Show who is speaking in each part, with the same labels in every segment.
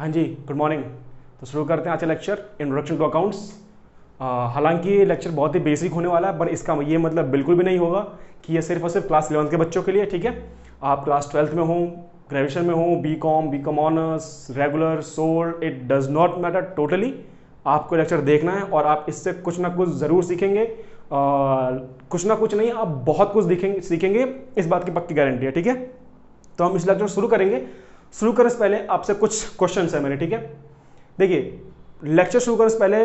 Speaker 1: हाँ जी, good morning. तो शुरू करते हैं आज का लेक्चर, इंट्रोडक्शन टू अकाउंट्स। हालांकि ये लेक्चर बहुत ही बेसिक होने वाला है, पर इसका ये मतलब बिल्कुल भी नहीं होगा कि ये सिर्फ और सिर्फ क्लास 11 के बच्चों के लिए, ठीक है। आप क्लास 12th में हो, ग्रेजुएशन में हो, B com honours, regular, SOL, it does not matter totally. आपको लेक्चर देखना है और आप इससे कुछ ना कुछ ज़रूर सीखेंगे। कुछ ना कुछ नहीं, आप बहुत कुछ सीखेंगे, इस बात की पक्की गारंटी है, ठीक है। तो हम इस लेक्चर शुरू करेंगे। शुरू करने से पहले आपसे कुछ क्वेश्चंस है मेरे, ठीक है। देखिए, लेक्चर शुरू करने से पहले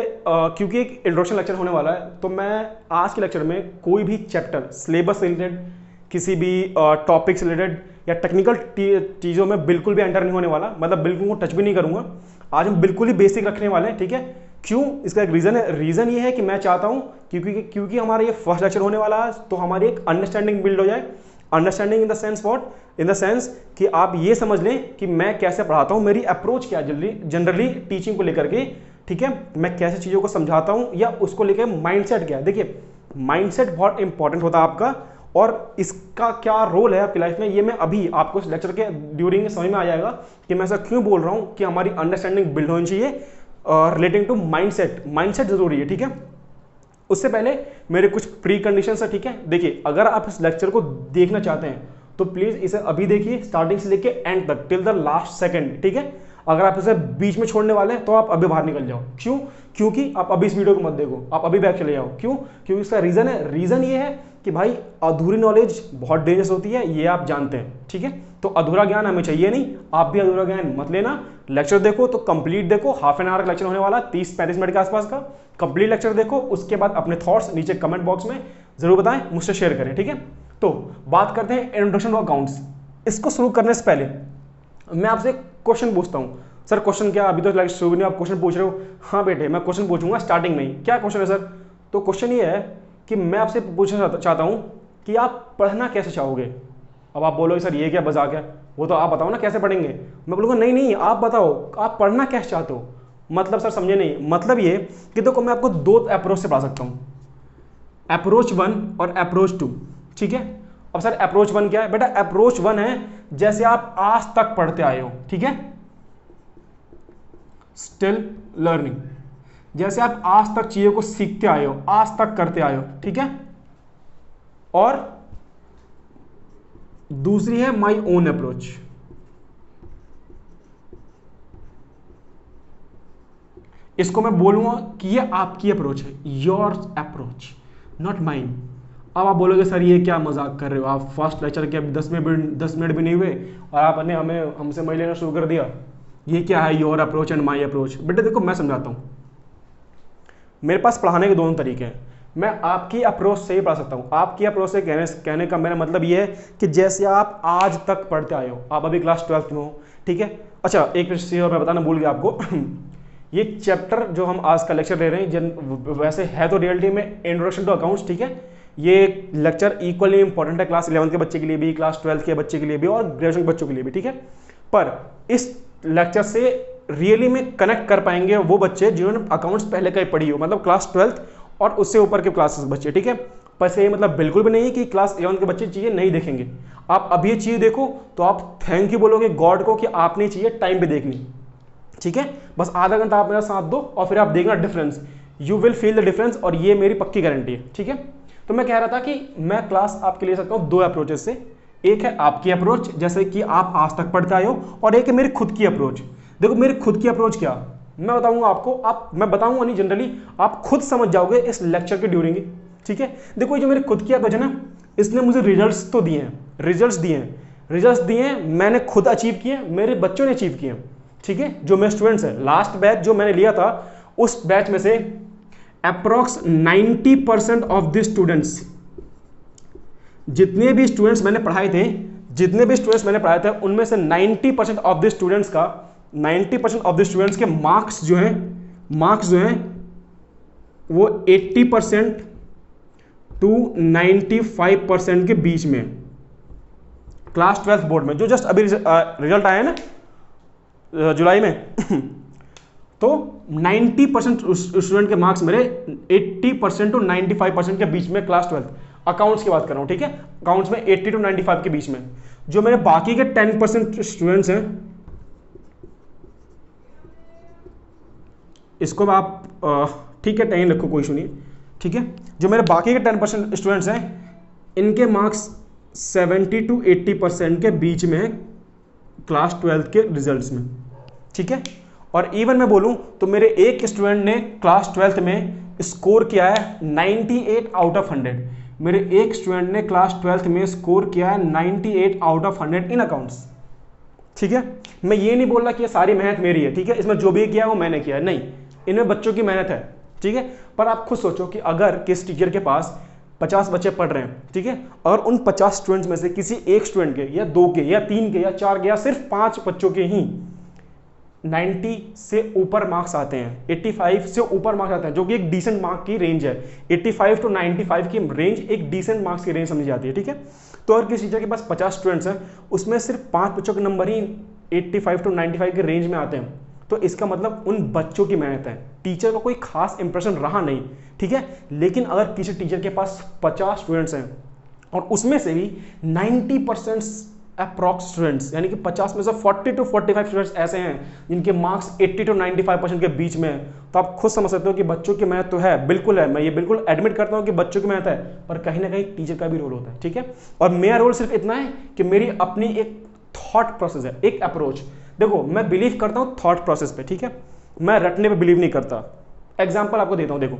Speaker 1: क्योंकि एक इंट्रोडक्शन लेक्चर होने वाला है, तो मैं आज के लेक्चर में कोई भी चैप्टर, सिलेबस से रिलेटेड, किसी भी टॉपिक से रिलेटेड या टेक्निकल चीज़ों में बिल्कुल भी एंटर नहीं होने वाला, मतलब बिल्कुल टच भी नहीं करूंगा। आज हम बिल्कुल ही बेसिक रखने वाले हैं, ठीक है। क्यों? इसका एक रीज़न है। रीज़न ये है कि मैं चाहता हूँ क्योंकि हमारा ये फर्स्ट लेक्चर होने वाला है, तो हमारी एक अंडरस्टैंडिंग बिल्ड हो जाए। Understanding in the sense what? In the sense कि आप ये समझ लें कि मैं कैसे पढ़ाता हूँ, मेरी अप्रोच क्या है जनरली टीचिंग को लेकर के, ठीक है। मैं कैसे चीज़ों को समझाता हूँ या उसको लेकर माइंडसेट क्या है। देखिए, माइंडसेट बहुत इंपॉर्टेंट होता है आपका, और इसका क्या रोल है आपकी लाइफ में, ये मैं अभी आपको इस लेक्चर के ड्यूरिंग समझ में आ जाएगा कि मैं ऐसा क्यों बोल रहा हूँ कि हमारी अंडरस्टैंडिंग बिल्ड होनी चाहिए रिलेटिंग टू माइंडसेट। माइंडसेट जरूरी है, ठीक है। उससे पहले मेरे कुछ प्री कंडीशंस है, ठीक है। देखिए, अगर आप इस लेक्चर को देखना चाहते हैं तो प्लीज इसे अभी देखिए, स्टार्टिंग से लेके एंड तक, टिल द लास्ट सेकंड, ठीक है। अगर आप इसे बीच में छोड़ने वाले हैं तो आप अभी बाहर निकल जाओ। क्यों? क्योंकि आप अभी इस वीडियो को मत देखो, आप अभी बैक चले जाओ। क्यों? क्योंकि इसका रीजन है, रीजन ये है कि भाई अधूरी नॉलेज बहुत डेंजरस होती है, ये आप जानते हैं, ठीक है। तो अधूरा ज्ञान हमें चाहिए नहीं, आप भी अधूरा ज्ञान मत लेना। लेक्चर देखो तो कंप्लीट देखो, हाफ एन आवर का लेक्चर होने वाला, 30-35 मिनट के आसपास का कंप्लीट लेक्चर देखो। उसके बाद अपने थॉट्स नीचे कमेंट बॉक्स में जरूर बताएं, मुझसे शेयर करें, ठीक है। तो बात करते हैं इंट्रोडक्शन टू अकाउंट्स। इसको शुरू करने से पहले मैं आपसे एक क्वेश्चन पूछता हूं। सर क्वेश्चन क्या? अभी तो लेक्चर शुरू नहीं, आप क्वेश्चन पूछ रहे हो। हाँ बेटे, मैं क्वेश्चन पूछूंगा स्टार्टिंग में ही। क्या क्वेश्चन है सर? तो क्वेश्चन ये है कि मैं आपसे पूछना चाहता हूं कि आप पढ़ना कैसे चाहोगे। अब आप बोलोगे सर ये क्या मजाक है, वो तो आप बताओ ना कैसे पढ़ेंगे। मैं बोलूँगा नहीं नहीं, आप बताओ आप पढ़ना कैसे चाहते हो। मतलब सर समझे नहीं। मतलब ये कि देखो, मैं आपको दो अप्रोच से पढ़ा सकता हूँ, अप्रोच 1 और अप्रोच 2, ठीक है। अब सर अप्रोच 1 क्या है? बेटा अप्रोच 1 है जैसे आप आज तक पढ़ते आए हो, ठीक है, स्टिल लर्निंग, जैसे आप आज तक चीजों को सीखते आए हो, आज तक करते आए हो, ठीक है। और दूसरी है माई ओन अप्रोच। इसको मैं बोलूंगा कि ये आपकी अप्रोच है, योर अप्रोच, नॉट माइन। अब आप बोलोगे सर ये क्या मजाक कर रहे हो, आप फर्स्ट लेक्चर के अभी 10 मिनट भी नहीं हुए और आपने हमसे मई लेना शुरू कर दिया। ये क्या है your approach and my approach? बेटे देखो, मैं समझाता हूँ। मेरे पास पढ़ाने के दोनों तरीके हैं। मैं आपकी अप्रोच से ही पढ़ा सकता हूँ। आपकी अप्रोच से कहने का मेरा मतलब ये है कि जैसे आप आज तक पढ़ते आए हो, आप अभी क्लास 12th में हो, ठीक है। अच्छा, एक चीज़ और मैं बताना भूल गया आपको ये चैप्टर जो हम आज का लेक्चर ले रहे हैं वैसे है तो रियलिटी में इंट्रोडक्शन टू अकाउंट्स, ठीक है। ये लेक्चर इक्वली इंपॉर्टेंट है क्लास 11 के बच्चे के लिए भी, क्लास 12 के बच्चे के लिए भी और ग्रेजुएशन के बच्चों के लिए भी, ठीक है। पर इस लेक्चर से रियली में कनेक्ट कर पाएंगे वो बच्चे जिन्होंने अकाउंट्स पहले कहीं पढ़ी हो, मतलब क्लास 12th और उससे ऊपर के क्लासेस बच्चे, ठीक है। पर से ये मतलब बिल्कुल भी नहीं है कि क्लास 11 के बच्चे चीज़ें नहीं देखेंगे। आप अभी ये चीज़ देखो तो आप थैंक यू बोलोगे गॉड को कि आपने चीज़ें टाइम पे देखनी, ठीक है। बस आधा घंटा आप मेरा साथ दो और फिर आप देखना difference, you will feel the difference, और ये मेरी पक्की गारंटी है, ठीक है। तो मैं कह रहा था कि मैं क्लास आपके ले सकता हूँ दो अप्रोचेस से। एक है आपकी अप्रोच, जैसे कि आप आज तक पढ़ते आए हो, और एक है मेरी खुद की अप्रोच। देखो मेरी खुद की अप्रोच क्या, मैं बताऊंगा आपको, मैं बताऊंगा नहीं, जनरली आप खुद समझ जाओगे इस लेक्चर के ड्यूरिंग, ठीक है। देखो ये जो मेरी खुद की अप्रोच है ना, इसने मुझे रिजल्ट्स तो दिए हैं, रिजल्ट्स दिए हैं, मैंने खुद अचीव किए, मेरे बच्चों ने अचीव किए, ठीक है। जो मेरे स्टूडेंट्स हैं, लास्ट बैच जो मैंने लिया था, उस बैच में से अप्रॉक्स 90% ऑफ द स्टूडेंट्स, जितने भी स्टूडेंट्स मैंने पढ़ाए थे, उनमें से 90% ऑफ द स्टूडेंट्स का 90% ऑफ द स्टूडेंट्स के मार्क्स जो हैं वो 80% टू 95% के बीच में, क्लास 12th बोर्ड में जो जस्ट अभी रिजल्ट आया है ना जुलाई में तो 90% स्टूडेंट के मार्क्स मेरे 80% टू 95% के बीच में, क्लास 12th अकाउंट्स की बात कर रहा हूं, ठीक है। अकाउंट्स में 80 टू 95 के बीच में। जो मेरे बाकी के 10% स्टूडेंट्स हैं इसको आप ठीक है 10 रखो, कोई इशू नहीं, ठीक है। जो मेरे बाकी के 10% स्टूडेंट्स हैं, इनके मार्क्स 70 to 80% के बीच में है क्लास 12 के रिजल्ट्स में, ठीक है। और इवन मैं बोलूं तो मेरे एक स्टूडेंट ने क्लास 12 में स्कोर किया है 98 आउट ऑफ 100। मेरे एक स्टूडेंट ने क्लास 12 में स्कोर किया है 98 आउट ऑफ 100 इन अकाउंट्स, ठीक है। मैं ये नहीं बोल रहा कि ये सारी मेहनत मेरी है, ठीक है, इसमें जो भी किया वो मैंने किया, नहीं, इनमें बच्चों की मेहनत है, ठीक है। पर आप खुद सोचो कि अगर किस टीचर के पास 50 बच्चे पढ़ रहे हैं, ठीक है, और उन 50 स्टूडेंट्स में से किसी एक स्टूडेंट के या 2 के या 3 के या 4 के या सिर्फ 5 बच्चों के ही 90 से ऊपर मार्क्स आते हैं, 85 से ऊपर मार्क्स आते हैं, जो कि एक डिसेंट मार्क की रेंज है। 85 to 95 की रेंज एक डिसेंट मार्क्स की रेंज समझी जाती है, ठीक है। तो अगर किसी टीचर के पास 50 स्टूडेंट्स हैं, उसमें सिर्फ 5 बच्चों के नंबर ही 85 to 95 के रेंज में आते हैं, तो इसका मतलब उन बच्चों की मेहनत है, टीचर का कोई खास इंप्रेशन रहा नहीं, ठीक है। लेकिन अगर किसी टीचर के पास 50 स्टूडेंट्स हैं और उसमें से भी 90% अप्रॉक्स स्टूडेंट्स, यानी कि 50 में से 40 to 45 स्टूडेंट्स ऐसे हैं जिनके मार्क्स 80 to 95% के बीच में है, तो आप खुद समझ सकते हो कि बच्चों की मेहनत तो है, बिल्कुल है, मैं ये बिल्कुल एडमिट करता हूं कि बच्चों की मेहनत है, पर कहीं ना कहीं टीचर का भी रोल होता है, ठीक है। और मेरा रोल सिर्फ इतना है कि मेरी अपनी एक थॉट प्रोसेस है, एक अप्रोच। देखो, मैं बिलीव करता हूं थॉट प्रोसेस पे, ठीक है, मैं रटने पे बिलीव नहीं करता। एग्जाम्पल आपको देता हूं, देखो,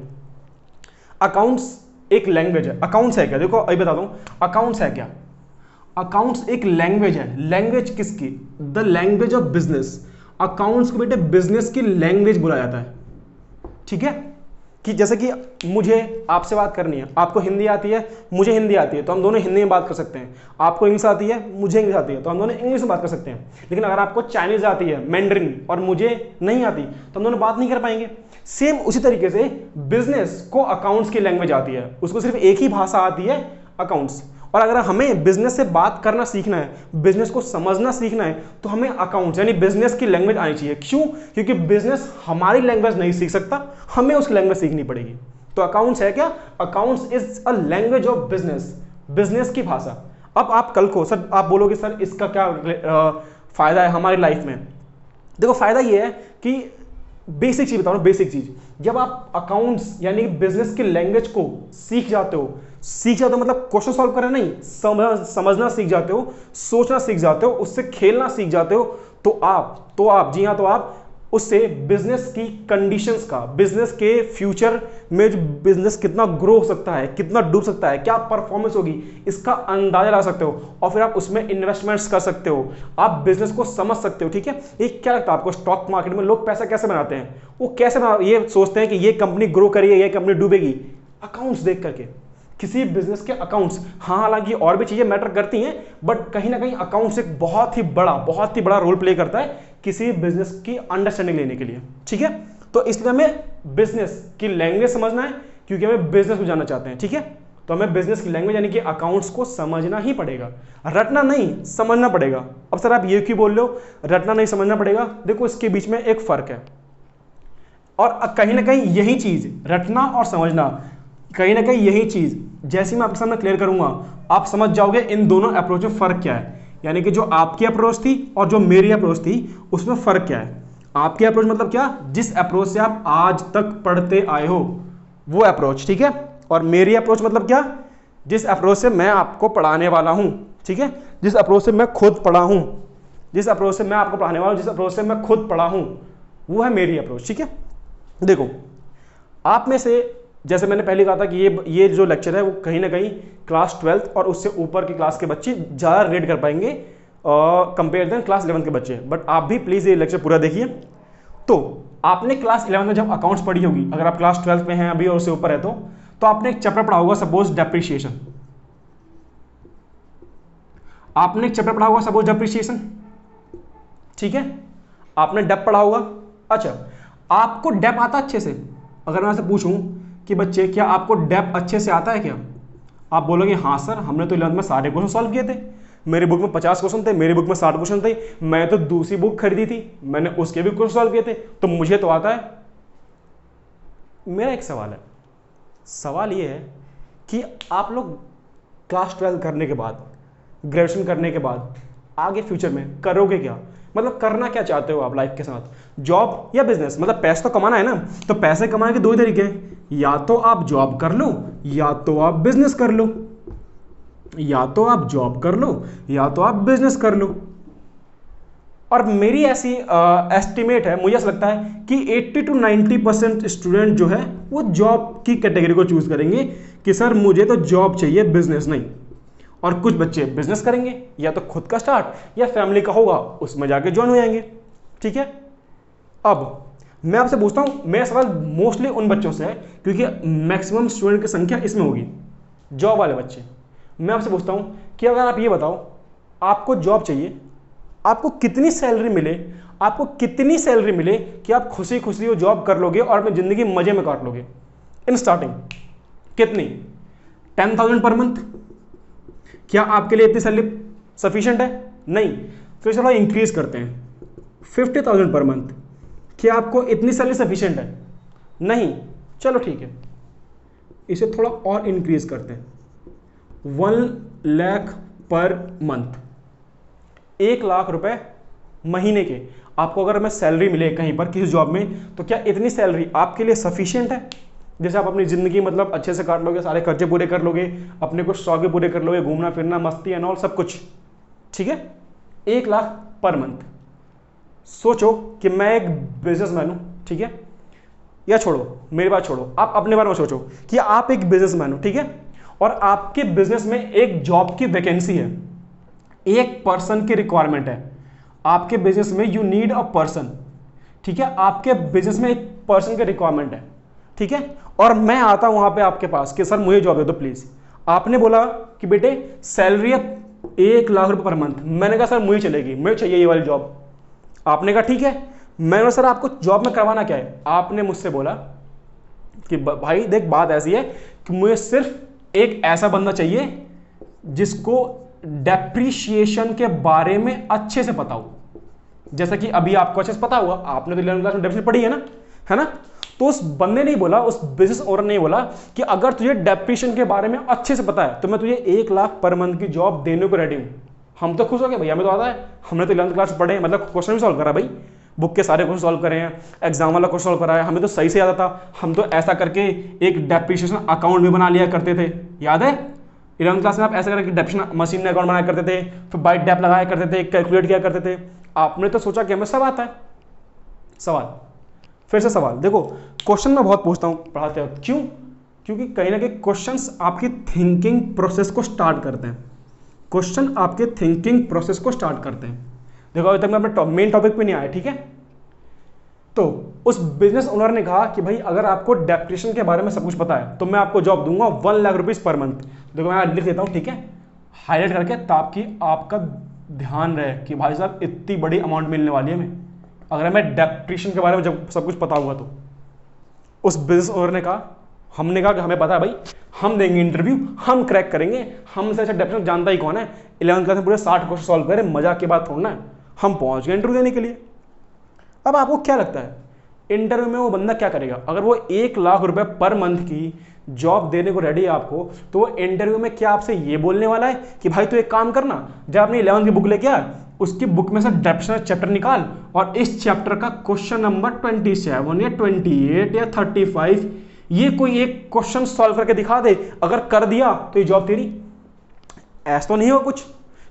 Speaker 1: अकाउंट्स एक लैंग्वेज है। अकाउंट्स है क्या? देखो अभी बता दूं, अकाउंट्स है क्या? अकाउंट्स एक लैंग्वेज है। लैंग्वेज किसकी? The language of business. Accounts को बेटे बिजनेस की लैंग्वेज बोला जाता है, ठीक है। कि जैसे कि मुझे आपसे बात करनी है, आपको हिंदी आती है, मुझे हिंदी आती है, तो हम दोनों हिंदी में बात कर सकते हैं। आपको इंग्लिश आती है, मुझे इंग्लिश आती है, तो हम दोनों इंग्लिश में बात कर सकते हैं। लेकिन अगर आपको चाइनीज आती है, मैंडरिन, और मुझे नहीं आती, तो हम दोनों बात नहीं कर पाएंगे। सेम उसी तरीके से बिजनेस को अकाउंट्स की लैंग्वेज आती है, उसको सिर्फ एक ही भाषा आती है, अकाउंट्स। और अगर हमें बिजनेस से बात करना सीखना है, बिजनेस को समझना सीखना है, तो हमें अकाउंट्स यानी बिजनेस की लैंग्वेज आनी चाहिए। क्यों? क्योंकि बिजनेस हमारी लैंग्वेज नहीं सीख सकता, हमें उसकी लैंग्वेज सीखनी पड़ेगी। तो अकाउंट्स है क्या? Accounts is a language of business, business की भाषा। अब आप कल को सर आप बोलोगे सर इसका क्या फायदा है हमारी लाइफ में? देखो, फायदा ये है कि बेसिक चीज बताओ, बेसिक चीज, जब आप अकाउंट्स यानी बिजनेस की लैंग्वेज को सीख जाते हो मतलब क्वेश्चन सॉल्व करना नहीं, समझना सीख जाते हो, सोचना सीख जाते हो, उससे खेलना सीख जाते हो, तो आप जी हाँ, तो आप उससे बिजनेस की कंडीशंस का, बिजनेस के फ्यूचर में जो बिजनेस कितना ग्रो हो सकता है, कितना डूब सकता है, क्या परफॉर्मेंस होगी, इसका अंदाजा लगा सकते हो, और फिर आप उसमें इन्वेस्टमेंट्स कर सकते हो, आप बिजनेस को समझ सकते हो, ठीक है। ये क्या लगता है आपको, स्टॉक मार्केट में लोग पैसा कैसे बनाते हैं? वो कैसे ये सोचते हैं कि ये कंपनी ग्रो करेगी, ये कंपनी डूबेगी, अकाउंट्स देख करके। किसी बिजनेस के अकाउंट्स, हाँ हालांकि और भी चीजें मैटर करती हैं, बट कहीं ना कहीं अकाउंट्स एक बहुत ही बड़ा रोल प्ले करता है किसी बिजनेस की अंडरस्टैंडिंग लेने के लिए, ठीक है। तो इसलिए हमें बिजनेस की लैंग्वेज समझना है, क्योंकि हमें बिजनेस में जाना चाहते हैं, ठीक है। तो हमें बिजनेस की लैंग्वेज यानी कि अकाउंट्स को समझना ही पड़ेगा, रटना नहीं, समझना पड़ेगा। अब सर आप ये क्यों बोल रहे हो रटना नहीं समझना पड़ेगा? देखो, इसके बीच में एक फर्क है, और कहीं ना कहीं यही चीज, रटना और समझना, कहीं ना कहीं यही चीज जैसे मैं आपके सामने क्लियर करूंगा, आप समझ जाओगे इन दोनों अप्रोच में फर्क क्या है। यानी कि जो आपकी अप्रोच थी और जो मेरी अप्रोच थी, उसमें फर्क क्या है। आपकी अप्रोच मतलब क्या? जिस अप्रोच से आप आज तक पढ़ते आए हो, वो अप्रोच, ठीक है। और मेरी अप्रोच मतलब क्या? जिस अप्रोच से मैं आपको पढ़ाने वाला हूं, ठीक है, जिस अप्रोच से मैं खुद पढ़ा हूं, जिस अप्रोच से मैं आपको पढ़ाने वाला हूं, जिस अप्रोच से मैं खुद पढ़ा हूं, वो है मेरी अप्रोच, ठीक है। देखो, आप में से, जैसे मैंने पहले कहा था कि ये जो लेक्चर है वो कहीं ना कहीं क्लास 12 और उससे ऊपर की क्लास के बच्चे ज़्यादा रेट कर पाएंगे कंपेयर देन क्लास 11 के बच्चे। बट आप भी प्लीज़ ये लेक्चर पूरा देखिए। तो आपने क्लास 11 में जब अकाउंट्स पढ़ी होगी, अगर आप क्लास 12 में हैं अभी और उससे ऊपर है तो आपने एक चैप्टर पढ़ा होगा, सपोज डेप्रिसिएशन। आपने एक चैप्टर पढ़ा होगा सपोज डेप्रिसिएशन, ठीक है, आपने डेप पढ़ा होगा। अच्छा, आपको डेप आता अच्छे से? अगर मैं आपसे पूछूं कि बच्चे क्या आपको डेप अच्छे से आता है क्या? आप बोलोगे हाँ सर, हमने तो 11th में सारे क्वेश्चन सॉल्व किए थे, मेरी बुक में 50 क्वेश्चन थे, मेरी बुक में 60 क्वेश्चन थे, मैं तो दूसरी बुक खरीदी थी, मैंने उसके भी क्वेश्चन सॉल्व किए थे, तो मुझे तो आता है। मेरा एक सवाल है, सवाल ये है कि आप लोग क्लास 12 करने के बाद, ग्रेजुएशन करने के बाद आगे फ्यूचर में करोगे क्या? मतलब करना क्या चाहते हो आप लाइफ के साथ, जॉब या बिजनेस? मतलब पैसे तो कमाना है ना, तो पैसे कमाने के दो ही तरीके हैं, या तो आप जॉब कर लो या तो आप बिजनेस कर लो, या तो आप जॉब कर लो या तो आप बिजनेस कर लो। और मेरी ऐसी एस्टिमेट है, मुझे ऐसा लगता है कि 80 to 90% स्टूडेंट जो है वो जॉब की कैटेगरी को चूज करेंगे कि सर मुझे तो जॉब चाहिए, बिजनेस नहीं। और कुछ बच्चे बिजनेस करेंगे, या तो खुद का स्टार्ट या फैमिली का होगा उसमें जाके ज्वाइन हो जाएंगे। ठीक है, अब मैं आपसे पूछता हूं, मेरा सवाल मोस्टली उन बच्चों से है क्योंकि मैक्सिमम स्टूडेंट की संख्या इसमें होगी, जॉब वाले बच्चे। मैं आपसे पूछता हूं कि अगर आप ये बताओ, आपको जॉब चाहिए, आपको कितनी सैलरी मिले, आपको कितनी सैलरी मिले कि आप खुशी खुशी वो जॉब कर लोगे और अपनी जिंदगी मजे में काट लोगे? इन स्टार्टिंग कितनी? 10,000 पर मंथ? क्या आपके लिए इतनी सैलरी सफिशिएंट है? नहीं। फिर चलो इंक्रीज करते हैं, 50,000 पर मंथ। क्या आपको इतनी सैलरी सफिशिएंट है? नहीं। चलो ठीक है, इसे थोड़ा और इंक्रीज करते हैं, 1 लाख पर मंथ, 1 लाख रुपए महीने के आपको अगर मैं सैलरी मिले कहीं पर किसी जॉब में, तो क्या इतनी सैलरी आपके लिए सफिशिएंट है जैसे आप अपनी जिंदगी मतलब अच्छे से काट लोगे, सारे खर्चे पूरे कर लोगे, अपने कुछ शौक भी पूरे कर लोगे, घूमना फिरना, मस्ती एंड ऑल सब कुछ? ठीक है, 1 लाख पर मंथ। सोचो कि मैं एक बिजनेसमैन हूं, ठीक है, या छोड़ो मेरी बात छोड़ो, आप अपने बारे में सोचो कि आप एक बिजनेसमैन हो, ठीक है, और आपके बिजनेस में एक जॉब की वैकेंसी है, एक पर्सन की रिक्वायरमेंट है आपके बिजनेस में, यू नीड अ पर्सन। ठीक है, आपके बिजनेस में एक पर्सन की रिक्वायरमेंट है, ठीक है, और मैं आता हूं वहां पे आपके पास कि सर मुझे जॉब दे दो प्लीज। आपने बोला कि बेटे सैलरी है 1 लाख रुपए पर मंथ। मैंने कहा सर मुझे चलेगी, मुझे चाहिए ये वाली जॉब। आपने कहा ठीक है। मैंने कहा सर आपको जॉब में करवाना क्या है? आपने मुझसे बोला कि भाई देख बात ऐसी है कि मुझे सिर्फ एक ऐसा बंदा चाहिए जिसको डेप्रिशिएशन के बारे में अच्छे से पता हो, जैसा कि अभी आपको अच्छे से पता हुआ, आपने तो 11वीं क्लास में डेप्रिशिएशन पढ़ी है ना? तो उस बंदे ने बोला, उस बिजनेस ओनर ने बोला कि अगर तुझे डेप्रिशिएशन के बारे में अच्छे से पता है तो मैं तुझे 1 लाख पर मंथ की जॉब देने को रेडी हूं। हम तो खुश हो गए, भैया हमें तो आता है, हमने तो 11वीं क्लास में पढ़े, मतलब क्वेश्चन भी सॉल्व करा भाई, बुक के सारे क्वेश्चन सॉल्व करे हैं, एग्जाम वाला क्वेश्चन सॉल्व करा है, हमें तो सही से याद आता। हम तो ऐसा करके एक डेप्रिशिएशन अकाउंट भी बना लिया करते थे, याद है? 11वीं क्लास में आप ऐसा करके डेप्रिशिएशन मशीन में अकाउंट बनाया करते थे, फिर बाई डेप लगाया करते थे, कैलकुलेट किया करते थे। आपने तो सोचा कि हमें सब आता है। सवाल, फिर से सवाल देखो, क्वेश्चन मैं बहुत पूछता हूं पढ़ाते वक्त, क्यों? क्योंकि कहीं ना कहीं क्वेश्चंस आपकी थिंकिंग प्रोसेस को स्टार्ट करते हैं, क्वेश्चन आपके थिंकिंग प्रोसेस को स्टार्ट करते हैं। देखो अभी तक मैं अपने मेन टॉपिक पे नहीं आया, ठीक है? तो उस बिजनेस ओनर ने कहा कि भाई अगर आपको डेप्रिशिएशन के बारे में सब कुछ पता है तो मैं आपको जॉब दूंगा 1 लाख रुपीज पर मंथ। देखो मैं लिख देता हूं, ठीक है, हाईलाइट करके, ताकि आपका ध्यान रहे कि भाई साहब इतनी बड़ी अमाउंट मिलने वाली है हमें अगर मैं डेप्रिशिएशन के बारे में जब सब कुछ पता होगा तो। उस बिजनेस ओनर ने कहा, हमने कहा कि हमें पता है भाई, हम देंगे इंटरव्यू, हम क्रैक करेंगे, हमसे अच्छा डेप्रिशिएशन जानता ही कौन है? 11वीं क्लास में पूरे 60 क्वेश्चन सॉल्व करें, मजाक की बात थोड़ा है। हम पहुंच गए इंटरव्यू देने के लिए। अब आपको क्या लगता है इंटरव्यू में वो बंदा क्या करेगा? अगर वो 1 लाख रुपए पर मंथ की जॉब देने को रेडी है आपको, तो वो इंटरव्यू में क्या आपसे ये बोलने वाला है कि भाई तू एक काम करना, जब अपनी 11वीं की बुक लेके आ, उसकी बुक में से डेप्रिशिएशन चैप्टर निकाल और इस चैप्टर का क्वेश्चन नंबर 27 या 28 या 35 ये कोई एक क्वेश्चन सॉल्व करके दिखा दे, अगर कर दिया तो ये जॉब तेरी? ऐसा तो नहीं होगा कुछ।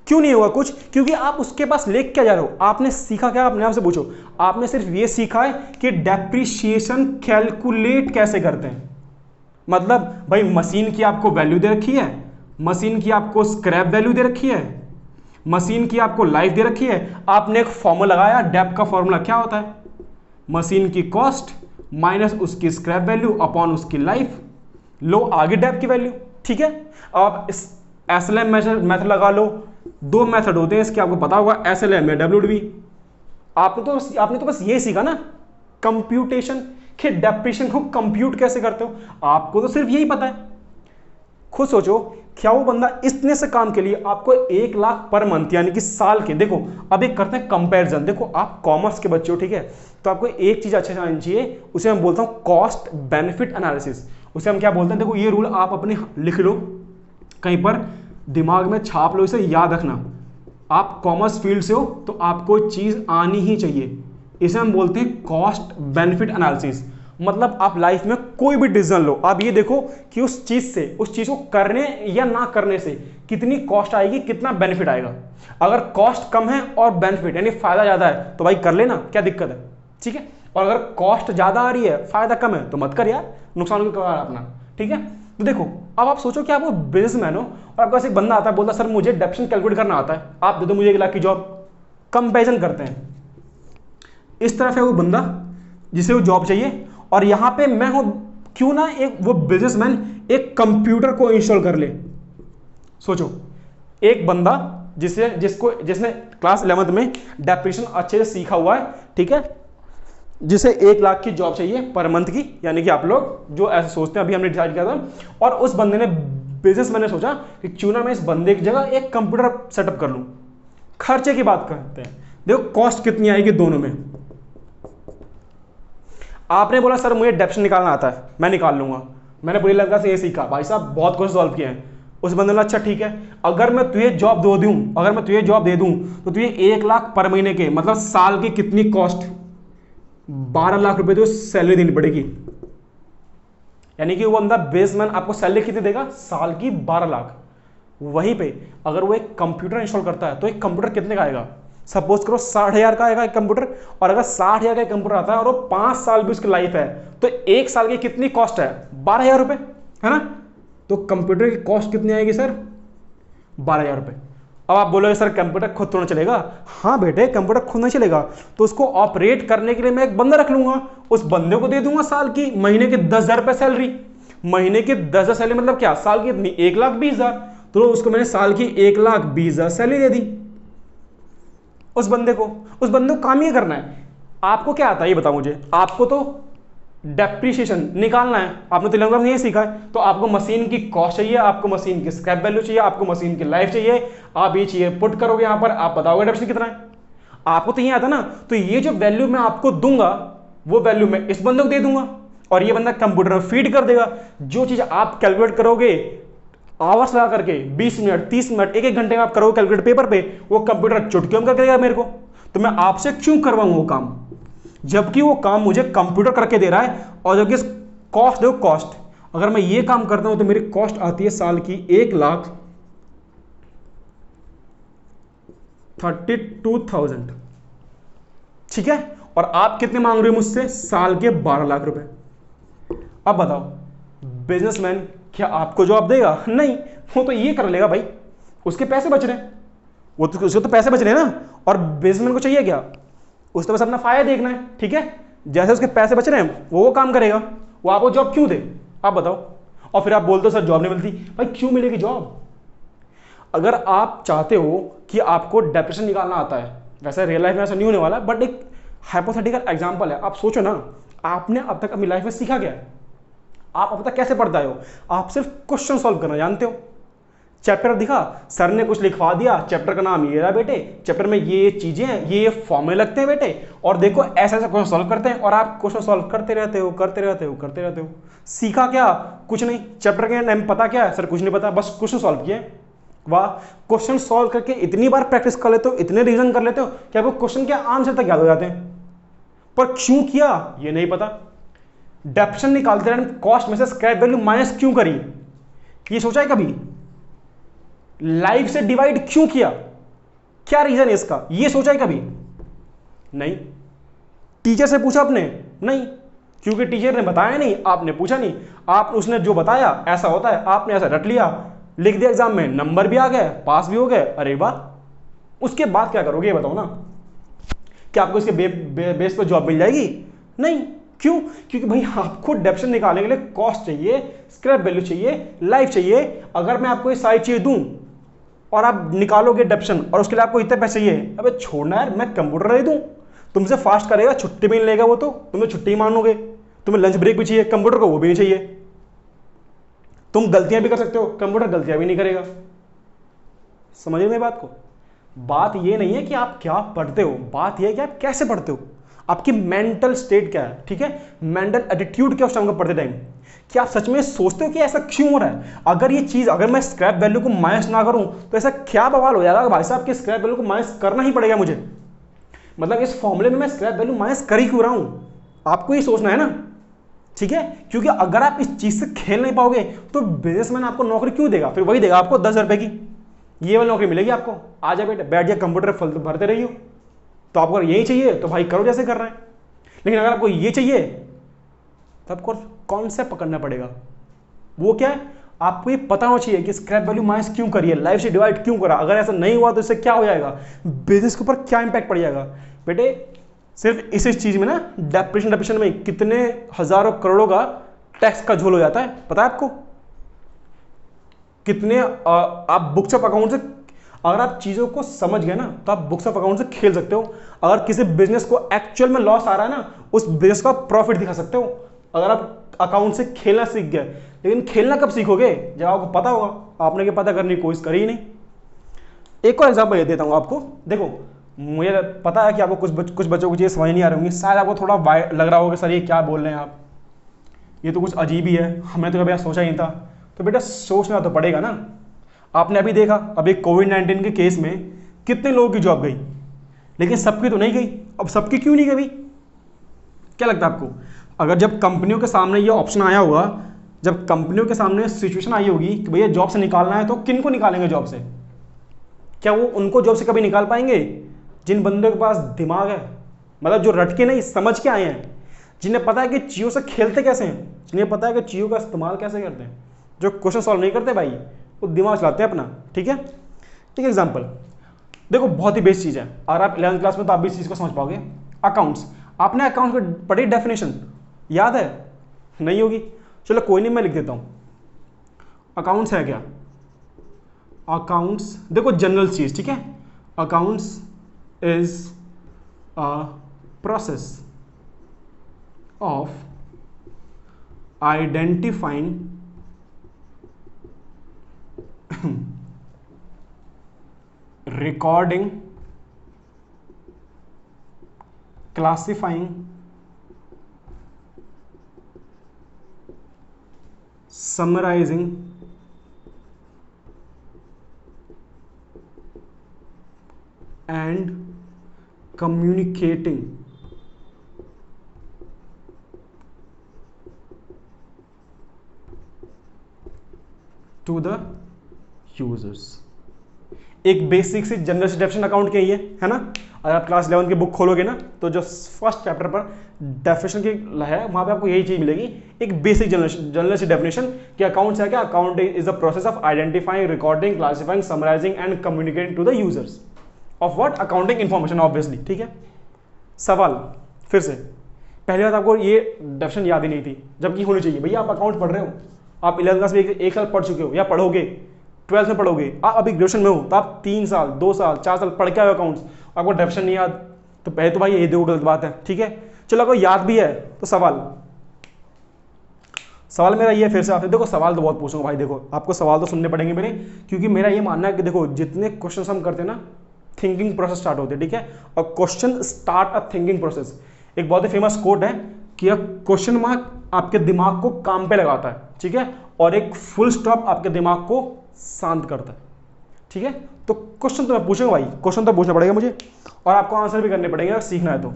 Speaker 1: क्यों नहीं होगा कुछ? क्योंकि आप उसके पास लेके क्या जा रहे हो? आपने सीखा क्या? अपने आप से पूछो। आपने सिर्फ ये सीखा है कि डेप्रिशिएशन कैलकुलेट कैसे करते हैं। मतलब भाई मशीन की आपको वैल्यू दे रखी है, मशीन की आपको स्क्रैप वैल्यू दे रखी है, मशीन की आपको लाइफ दे रखी है, आपने एक फॉर्मूला लगाया, डेप का फॉर्मूला क्या होता है? मशीन की कॉस्ट माइनस उसकी स्क्रैप वैल्यू अपॉन उसकी लाइफ, लो आगे डेप की वैल्यू। ठीक है, आप इस एसएलएम मेथड लगा लो, 2 मेथड होते हैं इसके, आपको पता होगा, एसएलएम या डब्ल्यूडीवी। आपने तो बस ये सीखा ना कंप्यूटेशन के डेप्रिशिएशन को कंप्यूट कैसे करते हो, आपको तो सिर्फ यही पता है। खुद सोचो, क्या वो बंदा इतने से काम के लिए आपको 1 लाख पर मंथ यानी कि साल के, देखो अब एक करते हैं कंपैरिजन। देखो आप कॉमर्स के बच्चे हो, ठीक है, तो आपको एक चीज अच्छे से आनी चाहिए, उसे मैं बोलता हूं कॉस्ट बेनिफिट एनालिसिस। उसे हम क्या बोलते हैं? देखो ये रूल आप अपने लिख लो कहीं पर, दिमाग में छाप लो, इसे याद रखना। आप कॉमर्स फील्ड से हो तो आपको चीज़ आनी ही चाहिए। इसे हम बोलते हैं कॉस्ट बेनिफिट एनालिसिस। मतलब आप लाइफ में कोई भी डिसीजन लो, आप ये देखो कि उस चीज़ को करने या ना करने से कितनी कॉस्ट आएगी, कितना बेनिफिट आएगा। अगर कॉस्ट कम है और बेनिफिट यानी फायदा ज़्यादा है तो भाई कर लेना, क्या दिक्कत है, ठीक है। और अगर कॉस्ट ज़्यादा आ रही है, फायदा कम है तो मत कर यार, नुकसान क्यों करवा अपना, ठीक है। तो देखो अब आप सोचो कि आप वो बिजनेसमैन हो और आपके पास एक बंदा आता है, बोलता सर मुझे डेप्शन कैलकुलेट करना आता है, आप दे दो मुझे 1 लाख की जॉब। कंपैरिजन करते हैं, इस तरफ है वो बंदा जिसे वो जॉब चाहिए और यहां पे मैं हूं, क्यों ना एक वो बिजनेसमैन एक कंप्यूटर को इंस्टॉल कर ले। सोचो एक बंदा जिसने क्लास 11th में डेप्रिसिएशन अच्छे से सीखा हुआ है, ठीक है, जिसे 1 लाख की जॉब चाहिए पर मंथ की, यानी कि आप लोग जो ऐसे सोचते हैं, अभी हमने डिसाइड किया था। और उस बंदे ने बिजनेसमैन ने सोचा कि क्यों ना मैं इस बंदे की जगह एक कंप्यूटर सेटअप कर लूं। खर्चे की बात करते हैं, देखो कॉस्ट कितनी आएगी दोनों में। आपने बोला सर मुझे डेप्शन निकालना आता है, मैं निकाल लूंगा, मैंने पूरी लड़का से ये सीखा, भाई साहब बहुत कुछ सॉल्व किया है। उस बंदे ने अच्छा ठीक है, अगर मैं तुझे जॉब दे दूं तो तुझे 1 लाख पर महीने के, मतलब साल की कितनी कॉस्ट, 12 लाख रुपए तो सैलरी देनी पड़ेगी। यानी कि वो बंदा बिजनेसमैन आपको सैलरी कितनी देगा, साल की 12 लाख। वहीं पे अगर वो एक कंप्यूटर इंस्टॉल करता है तो एक कंप्यूटर कितने का आएगा, सपोज करो 60,000 का आएगा एक कंप्यूटर। और अगर 60,000 का कंप्यूटर आता है और वो 5 साल भी उसकी लाइफ है तो 1 साल की कितनी कॉस्ट है, 12,000 रुपए, है ना। तो कंप्यूटर की कॉस्ट कितनी आएगी सर, 12,000 रुपए। अब आप बोलोगे सर कंप्यूटर खुद तो नहीं चलेगा। हाँ बेटे कंप्यूटर खुद नहीं चलेगा तो उसको ऑपरेट करने के लिए मैं एक बंदा रख लूंगा, उस बंदे को दे दूंगा साल की, महीने की 10,000 रुपए सैलरी। महीने की 10,000 सैलरी मतलब क्या, साल की इतनी 1,20,000। तो उसको मैंने साल की 1,20,000 सैलरी दे दी उस बंदे को काम ही करना है। आपको क्या आता है ये बताओ मुझे, आपको तो डेप्रिसिएशन निकालना है, आपने तो लगभग नहीं सीखा है। तो आपको मशीन की कॉस्ट चाहिए, आपको मशीन की स्क्रैप वैल्यू चाहिए, आपको मशीन की लाइफ चाहिए, आप ये चाहिए पुट करोगे यहां पर, आप बताओगे डेप्रिसिएशन कितना है। आपको तो ये आता ना, तो ये जो वैल्यू मैं आपको दूंगा वो वैल्यू मैं इस बंदे को दे दूंगा और ये बंदा कंप्यूटर में फीड कर देगा। जो चीज आप कैलकुलेट करोगे आवर्स लगा करके, 20 मिनट 30 मिनट 1-1 घंटे में आप करोगे कैलकुलेट पेपर पे, वो कंप्यूटर चुटकियों में करके देगा मेरे को। तो मैं आपसे क्यों करवाऊं वो काम, जबकि वो काम मुझे कंप्यूटर करके दे रहा है। और जबकि कॉस्ट देखो, कॉस्ट अगर मैं ये काम करता हूं तो मेरी कॉस्ट आती है साल की 1,32,000, ठीक है। और आप कितने मांग रहे हो मुझसे, साल के 12 लाख रुपए। अब बताओ बिजनेसमैन क्या आपको जॉब देगा, नहीं, वो तो ये कर लेगा भाई, उसके पैसे बच रहे हैं, वो तो उसके तो पैसे बच रहे हैं ना। और बिजनेसमैन को चाहिए क्या, उसको बस अपना फायदा देखना है, ठीक है। जैसे उसके पैसे बच रहे हैं वो काम करेगा, वो आपको जॉब क्यों दे, आप बताओ। और फिर आप बोलते हो सर जॉब नहीं मिलती, भाई क्यों मिलेगी जॉब। अगर आप चाहते हो कि आपको डिप्रेशन निकालना आता है, वैसे रियल लाइफ में ऐसा नहीं होने वाला, बट एक हाइपोथेटिकल एग्जांपल है। आप सोचो ना, आपने अब तक अपनी लाइफ में सीखा क्या है, आप अब तक कैसे पढ़ते हो, आप सिर्फ क्वेश्चन सॉल्व करना जानते हो। चैप्टर दिखा, सर ने कुछ लिखवा दिया, चैप्टर का नाम ये रहा बेटे, चैप्टर में ये चीजें हैं, ये फॉर्मूले लगते हैं बेटे, और देखो ऐसा ऐसा क्वेश्चन सॉल्व करते हैं। और आप क्वेश्चन सॉल्व करते रहते हो। सीखा क्या, कुछ नहीं। चैप्टर के नाम पता क्या है, सर कुछ नहीं पता, बस क्वेश्चन सॉल्व किए। वाह, क्वेश्चन सॉल्व करके इतनी बार प्रैक्टिस कर लेते हो, इतने रिवीजन कर लेते हो कि आपको क्वेश्चन के आंसर तक याद हो जाते हैं। पर क्यों किया ये नहीं पता। डेप्शन निकालते रहे, कॉस्ट में से स्क्रैप वैल्यू माइनस क्यों करी, ये सोचा है कभी। लाइफ से डिवाइड क्यों किया, क्या रीजन है इसका, ये सोचा है कभी, नहीं। टीचर से पूछा आपने, नहीं, क्योंकि टीचर ने बताया नहीं, आपने पूछा नहीं, आप उसने जो बताया ऐसा होता है, आपने ऐसा रट लिया, लिख दिया एग्जाम में, नंबर भी आ गए, पास भी हो गए, अरे वाह। उसके बाद क्या करोगे ये बताओ ना, क्या आपको इसके बेस पर जॉब मिल जाएगी, नहीं। क्यों, क्योंकि भाई आपको डेप्शन निकालने के लिए कॉस्ट चाहिए, स्क्रैप वैल्यू चाहिए, लाइफ चाहिए। अगर मैं आपको ये सारी चीज दूं और आप निकालोगे डेप्शन और उसके लिए आपको इतने पैसे चाहिए, अबे छोड़ना यार, मैं कंप्यूटर दे दूं, तुमसे फास्ट करेगा, छुट्टी भी नहीं लेगा वो, तो तुम तो छुट्टी मानोगे। तुम्हें लंच ब्रेक भी चाहिए, कंप्यूटर को वो भी नहीं चाहिए। तुम गलतियां भी कर सकते हो, कंप्यूटर गलतियां भी नहीं करेगा। समझिए मेरी बात को। बात ये नहीं है कि आप क्या पढ़ते हो, बात यह है कि आप कैसे पढ़ते हो। आपकी मेंटल स्टेट क्या है, ठीक है, मेंटल एटीट्यूड क्या उस टाइम का पढ़ते टाइम, कि आप सच में सोचते हो कि ऐसा क्यों हो रहा है। अगर ये चीज, अगर मैं स्क्रैप वैल्यू को माइनस ना करूं तो ऐसा क्या बवाल हो जाएगा भाई साहब कि स्क्रैप वैल्यू को माइनस करना ही पड़ेगा मुझे, मतलब इस फॉर्मूले में मैं स्क्रैप वैल्यू माइनस कर ही क्यों रहा हूं, आपको ये सोचना है ना, ठीक है। क्योंकि अगर आप इस चीज से खेल नहीं पाओगे तो बिजनेसमैन आपको नौकरी क्यों देगा, फिर वही देगा आपको 10,000 रुपए की, ये वाली नौकरी मिलेगी आपको, आ जा बेटे बैठ जा कंप्यूटर भरते रहिए। तो आपको अगर यही चाहिए तो भाई करो जैसे कर रहे हैं, लेकिन अगर आपको ये चाहिए तो आपको कॉन्सेप्ट पकड़ना पड़ेगा। वो क्या है, आपको ये पता होना चाहिए कि स्क्रैप वैल्यू माइनस क्यों करी है, लाइफ से डिवाइड क्यों करा, अगर ऐसा नहीं हुआ तो इससे क्या हो जाएगा, बिजनेस के ऊपर क्या इंपैक्ट पड़ जाएगा। बेटे सिर्फ इस चीज में ना डेप्रेशन में कितने हजारों करोड़ों का टैक्स का झोल हो जाता है, पता है आपको कितने। आप बुक्स ऑफ अकाउंट से, अगर आप चीजों को समझ गए ना तो आप बुक्स ऑफ अकाउंट से खेल सकते हो। अगर किसी बिजनेस को एक्चुअल में लॉस आ रहा है ना, उस बिजनेस का प्रॉफिट दिखा सकते हो, अगर आप अकाउंट से खेलना सीख गए। लेकिन खेलना कब सीखोगे, जब आपको पता होगा, आपने पता करने की कोशिश करी ही नहीं। एक और एग्जाम्पल देता हूं आपको, देखो मुझे पता है कि आपको कुछ बच्चों को चीज़ समझ नहीं आ रही होंगी, शायद आपको थोड़ा लग रहा होगा सर ये क्या बोल रहे हैं आप, ये तो कुछ अजीब ही है, हमने तो कभी ऐसा सोचा ही नहीं था। तो बेटा सोचना तो पड़ेगा ना। आपने अभी देखा, अभी कोविड-19 के केस में कितने लोगों की जॉब गई, लेकिन सबकी तो नहीं गई। अब सबकी क्यों नहीं गई, क्या लगता है आपको? अगर जब कंपनियों के सामने ये ऑप्शन आया होगा, जब कंपनियों के सामने सिचुएशन आई होगी कि भैया जॉब से निकालना है, तो किन को निकालेंगे जॉब से? क्या वो उनको जॉब से कभी निकाल पाएंगे जिन बंदों के पास दिमाग है, मतलब जो रट के नहीं समझ के आए हैं, जिन्हें पता है कि चीज़ों से खेलते कैसे हैं, जिन्हें पता है कि चीज़ों का इस्तेमाल कैसे करते हैं। जो क्वेश्चन सॉल्व नहीं करते भाई, वो दिमाग चलाते हैं अपना, ठीक है। एक एग्जांपल देखो, बहुत ही बेस्ट चीज़ है, अगर आप 11th क्लास में तो आप भी इस चीज़ को समझ पाओगे। अकाउंट्स, आपने अकाउंट्स में पढ़ी डेफिनेशन, याद है? नहीं होगी, चलो कोई नहीं, मैं लिख देता हूँ। अकाउंट्स है क्या? अकाउंट्स देखो जनरल चीज़, ठीक है। Accounts is a process of identifying recording, classifying, summarizing, and communicating to the users। एक बेसिक सी जनरल सी डेफिनेशन अकाउंट की है ना। अगर आप क्लास 11 की बुक खोलोगे ना, तो जो फर्स्ट चैप्टर पर डेफिनेशन की है, वहां पे आपको यही चीज मिलेगी, एक बेसिक जनरल सी डेफिनेशन कि अकाउंट्स है क्या। Account is the process of identifying, recording, classifying, summarising and communicating to the users of what, accounting information, obviously, ठीक है। सवाल फिर से, पहली बात आपको ये डेफिनेशन याद ही नहीं थी, जबकि होनी चाहिए। भैया आप अकाउंट पढ़ रहे हो, आप 11th क्लास में एक साल पढ़ चुके हो या पढ़ोगे, 12th में पढ़ोगे, आप अभी ग्रेजुएशन में हो, तो आप 3 साल 2 साल 4 साल पढ़ के आए अकाउंट्स, आपको डेफिनेशन नहीं याद, तो पहले तो भाई ये देखो गलत बात है, ठीक है। चलो अगर याद भी है तो सवाल मेरा ये, फिर से आपसे देखो, सवाल तो बहुत पूछूंगा भाई, देखो आपको सवाल तो सुनने पड़ेंगे मेरे, क्योंकि मेरा ये मानना है कि देखो जितने क्वेश्चन हम करते हैं ना, थिंकिंग प्रोसेस स्टार्ट होते हैं, ठीक है। और question start a thinking process. एक बहुत ही फेमस कोट है कि क्वेश्चन मार्क आपके दिमाग को काम पे लगाता है, ठीक है, और एक फुल स्टॉप आपके दिमाग को शांत करता है, ठीक है। तो क्वेश्चन तो मैं पूछूंगा भाई, क्वेश्चन तो पूछना पड़ेगा मुझे, और आपको आंसर भी करने पड़ेंगे अगर सीखना है तो।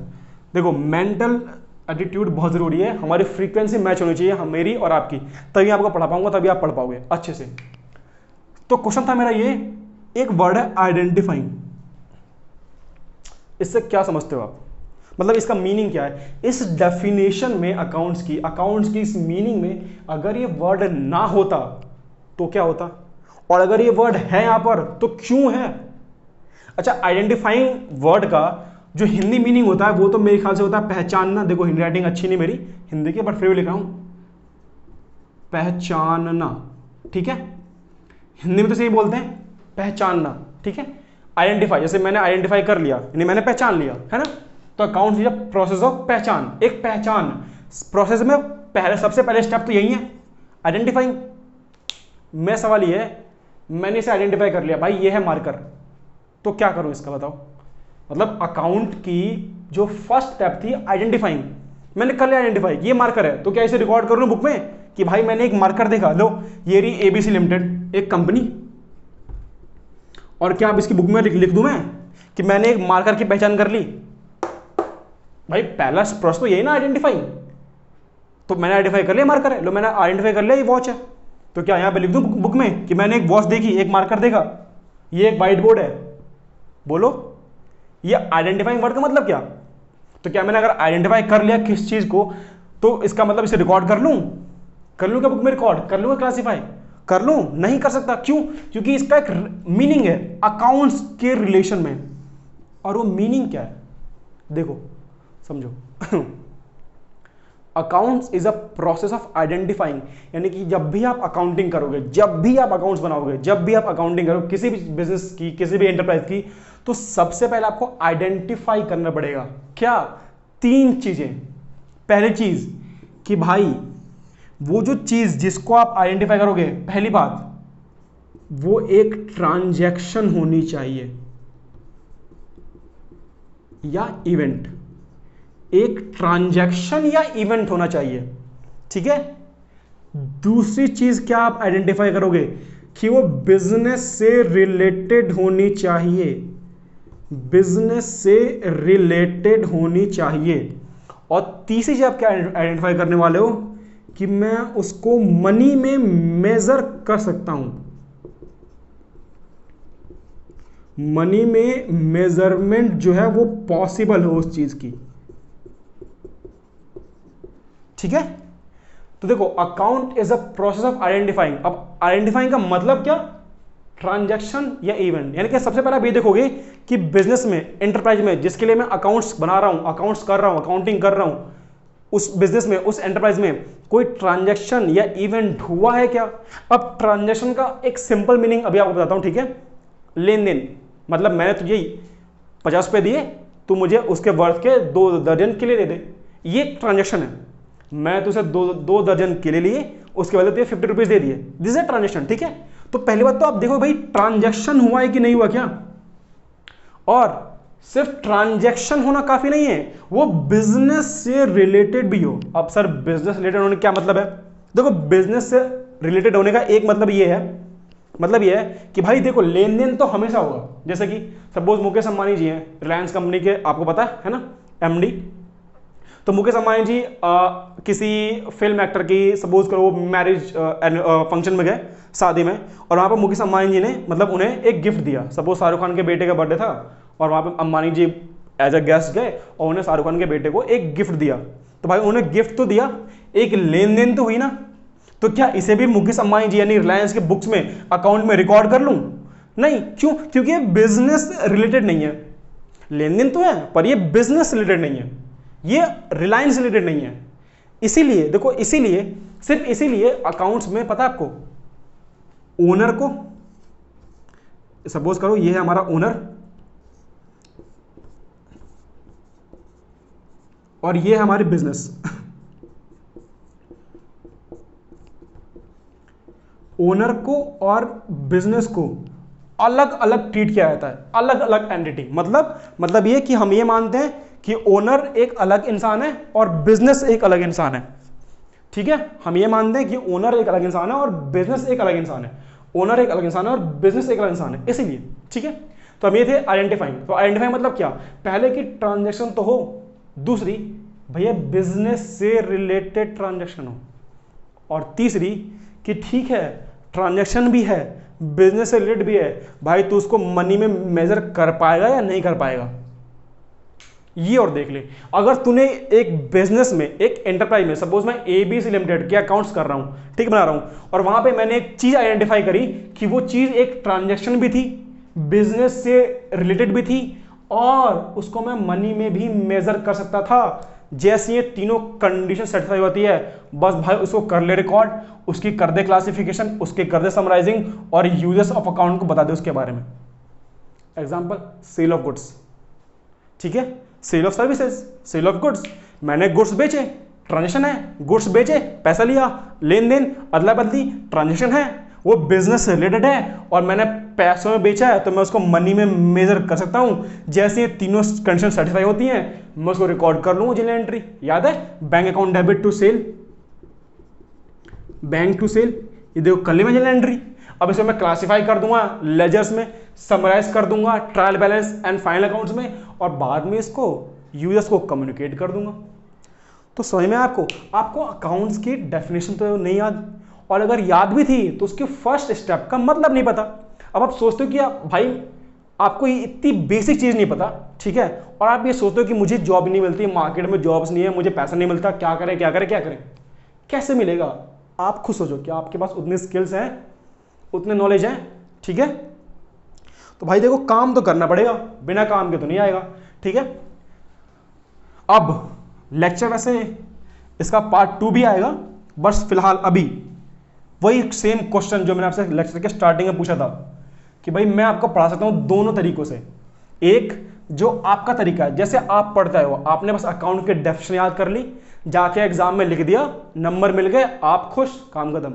Speaker 1: देखो मेंटल एटीट्यूड बहुत जरूरी है, हमारी फ्रीक्वेंसी मैच होनी चाहिए, मेरी और आपकी, तभी आपको पढ़ा पाऊंगा, तभी आप पढ़ पाओगे अच्छे से। तो क्वेश्चन था मेरा ये, एक वर्ड है आइडेंटिफाइंग, इससे क्या समझते हो आप, मतलब इसका मीनिंग क्या है? इस डेफिनेशन में अकाउंट्स की इस मीनिंग में अगर ये वर्ड ना होता तो क्या होता, और अगर ये वर्ड है यहां पर तो क्यों है? अच्छा, आइडेंटिफाइंग वर्ड का जो हिंदी मीनिंग होता है वो तो मेरे ख्याल से होता है पहचानना। देखो हिंदी राइटिंग अच्छी नहीं मेरी हिंदी की, बट फिर भी लिख रहा हूं, पहचानना, ठीक है। हिंदी में तो सही बोलते हैं पहचानना, ठीक है। आइडेंटिफाई, जैसे मैंने आइडेंटिफाई कर लिया यानी मैंने पहचान लिया, है ना। तो account is a process of पहचान, एक पहचान प्रोसेस में पहले सबसे पहले स्टेप तो यही है, आइडेंटिफाइंग। मेरा सवाल ये है, मैंने इसे आइडेंटिफाई कर लिया भाई, ये है मार्कर, तो क्या करूं इसका बताओ? मतलब अकाउंट की जो फर्स्ट स्टेप थी आइडेंटिफाइंग, मैंने कर लिया आइडेंटिफाई, ये मार्कर है, तो क्या इसे रिकॉर्ड कर लूं बुक में कि भाई मैंने एक मार्कर देखा, लो ये रही एबीसी लिमिटेड एक कंपनी, और क्या अब इसकी बुक में लिख दूं मैं कि मैंने एक मार्कर की पहचान कर ली? भाई पहला प्रोसेस तो यही ना आइडेंटिफाइंग, तो मैंने आइडेंटिफाई कर लिया मार्कर है, लो मैंने आइडेंटिफाई कर लिया ये वॉच है, तो क्या यहां पे लिख दूं बुक में कि मैंने एक वॉच देखी, एक मार्कर देखा, ये एक व्हाइट बोर्ड है? बोलो ये आइडेंटिफाइंग वर्ड का मतलब क्या? तो क्या मैंने अगर आइडेंटिफाई कर लिया किस चीज को, तो इसका मतलब इसे रिकॉर्ड कर लूं क्या बुक में रिकॉर्ड कर लूंगा, क्लासीफाई कर लूं? नहीं कर सकता, क्यों? क्योंकि इसका एक मीनिंग है अकाउंट्स के रिलेशन में, और वो मीनिंग क्या है देखो समझो। Accounts is a process of identifying, यानी कि जब भी आप अकाउंटिंग करोगे, जब भी आप अकाउंट्स बनाओगे, जब भी आप अकाउंटिंग करोगे किसी भी बिजनेस की, किसी भी एंटरप्राइज की, तो सबसे पहले आपको आइडेंटिफाई करना पड़ेगा क्या? 3 चीजें। पहली चीज कि भाई वो जो चीज जिसको आप आइडेंटिफाई करोगे, पहली बात वो एक ट्रांजैक्शन होनी चाहिए या इवेंट, एक ट्रांजैक्शन या इवेंट होना चाहिए, ठीक है। दूसरी चीज क्या आप आइडेंटिफाई करोगे कि वो बिजनेस से रिलेटेड होनी चाहिए, बिजनेस से रिलेटेड होनी चाहिए। और तीसरी चीज आप क्या आइडेंटिफाई करने वाले हो कि मैं उसको मनी में मेजर कर सकता हूं, मनी में मेजरमेंट जो है वो पॉसिबल हो उस चीज की, ठीक है। तो देखो account is a process of identifying. अब आइडेंटिफाइंग का मतलब क्या? ट्रांजैक्शन या इवेंट, यानी कि सबसे पहले आप ये देखोगे कि बिजनेस में, एंटरप्राइज में जिसके लिए मैं अकाउंट्स बना रहा हूं, अकाउंट्स कर रहा हूं, अकाउंटिंग कर रहा हूं, उस बिजनेस में, उस एंटरप्राइज में कोई ट्रांजैक्शन या इवेंट हुआ है क्या? अब ट्रांजैक्शन का एक सिंपल मीनिंग अभी आपको बताता हूं, ठीक है। लेन देन, मतलब मैंने तुझे 50 रुपए दिए, तू मुझे उसके वर्थ के 2 दर्जन केले दे दे, ये ट्रांजैक्शन है। मैं तुझे 2 दर्जन केले लिए, उसके बदले तुझे 50 रुपीज दे दिए, दिस इज ट्रांजैक्शन, ठीक है। तो पहली बात तो आप देखो भाई ट्रांजैक्शन हुआ है कि नहीं हुआ क्या, और सिर्फ ट्रांजैक्शन होना काफी नहीं है, वो बिजनेस से रिलेटेड भी हो। अब सर बिजनेस रिलेटेड होने क्या मतलब है? देखो बिजनेस से रिलेटेड होने का एक मतलब ये है कि भाई देखो लेन देन तो हमेशा होगा। जैसे कि सपोज मुकेश अंबानी जी हैं, रिलायंस कंपनी के, आपको पता है ना, एमडी। तो मुकेश अंबानी जी किसी फिल्म एक्टर की, सपोज करो मैरिज फंक्शन में गए, शादी में, और वहां पर मुकेश अंबानी जी ने मतलब उन्हें एक गिफ्ट दिया। सपोज शाहरुख खान के बेटे का बर्थडे था और वहां पर अंबानी जी एज अ गेस्ट गए और उन्हें शाहरुख खान के बेटे को एक गिफ्ट दिया। तो भाई उन्हें गिफ्ट तो दिया, एक लेन देन तो हुई ना। तो क्या इसे भी मुकेश अंबानी जी यानी रिलायंस के बुक्स में, अकाउंट में रिकॉर्ड कर लूं? नहीं, क्यों? क्योंकि ये बिजनेस रिलेटेड नहीं है। लेन देन तो है पर ये बिजनेस रिलेटेड नहीं है, ये रिलायंस रिलेटेड नहीं है। इसीलिए देखो, इसीलिए सिर्फ इसीलिए अकाउंट्स में पता है आपको, ओनर को, सपोज करो ये है हमारा ओनर और ये है हमारी बिजनेस। ओनर को और बिजनेस को अलग अलग ट्रीट किया जाता है, अलग अलग एंटिटी। मतलब ये कि हम ये मानते हैं कि ओनर एक अलग इंसान है और बिजनेस एक अलग इंसान है, ठीक है। हम ये मानते हैं कि ओनर एक अलग इंसान है और बिजनेस एक अलग इंसान है, ओनर एक अलग इंसान है और बिजनेस एक अलग इंसान है, इसीलिए, ठीक है। तो हम ये थे आइडेंटिफाइंग। तो आइडेंटिफाइंग मतलब क्या? पहले की ट्रांजैक्शन तो हो, दूसरी भैया बिजनेस से रिलेटेड ट्रांजैक्शन हो, और तीसरी कि ठीक है ट्रांजैक्शन भी है, बिजनेस से रिलेटेड भी है, भाई तू उसको मनी में मेजर कर पाएगा या नहीं कर पाएगा, ये और देख ले। अगर तूने एक बिजनेस में, एक एंटरप्राइज में, सपोज मैं एबीसी लिमिटेड के अकाउंट्स कर रहा हूं, ठीक, बना रहा हूं, और वहां पे मैंने एक चीज आइडेंटिफाई करी कि वो चीज एक ट्रांजैक्शन भी थी, बिजनेस से रिलेटेड भी थी, और उसको मैं मनी में भी मेजर कर सकता था। जैसे ये तीनों कंडीशन सेटिस्फाई होती है, बस भाई उसको कर ले रिकॉर्ड, उसकी कर दे क्लासिफिकेशन, उसके कर दे समराइजिंग, और यूजर्स ऑफ अकाउंट को बता दे उसके बारे में। एग्जांपल, सेल ऑफ गुड्स, ठीक है, sale of services, sale of goods, मैंने गुड्स बेचे, ट्रांजैक्शन है, गुड्स बेचे, पैसा लिया, लेन देन, अदला बदली, ट्रांजैक्शन है, वो बिजनेस से रिलेटेड है और मैंने पैसों में बेचा है, तो मैं उसको मनी में मेजर कर सकता हूं। जैसे ये तीनों कंडीशन सेटिस्फाई होती हैं, मैं उसको रिकॉर्ड कर लूंगा जनरल एंट्री। याद है, bank account debit to sale, bank to sale, ये देखो कर ली मैं जनरल एंट्री। अब इसे मैं क्लासिफाई कर दूंगा लेजर्स में, समराइज कर दूंगा trial balance and final accounts में, और बाद में इसको यूजर्स को कम्युनिकेट कर दूंगा। तो समझ में आपको अकाउंट्स की डेफिनेशन तो नहीं याद, और अगर याद भी थी तो उसके फर्स्ट स्टेप का मतलब नहीं पता। अब आप सोचते हो कि भाई आपको ये इतनी बेसिक चीज नहीं पता, ठीक है, और आप ये सोचते हो कि मुझे जॉब नहीं मिलती, मार्केट में जॉब्स नहीं है, मुझे पैसा नहीं मिलता, क्या करें क्या करें क्या करें। कैसे मिलेगा? आप खुद सोचो कि आपके पास उतने स्किल्स हैं, उतने नॉलेज हैं, ठीक है। तो भाई देखो, काम तो करना पड़ेगा, बिना काम के तो नहीं आएगा, ठीक है। अब लेक्चर वैसे इसका पार्ट 2 भी आएगा, बस फिलहाल अभी वही सेम क्वेश्चन जो मैंने आपसे लेक्चर के स्टार्टिंग में पूछा था कि भाई मैं आपको पढ़ा सकता हूं दोनों तरीकों से। एक जो आपका तरीका है, जैसे आप पढ़ते हो, आपने बस अकाउंट के डेफिनेशन याद कर ली, जाके एग्जाम में लिख दिया, नंबर मिल गए, आप खुश, काम खत्म।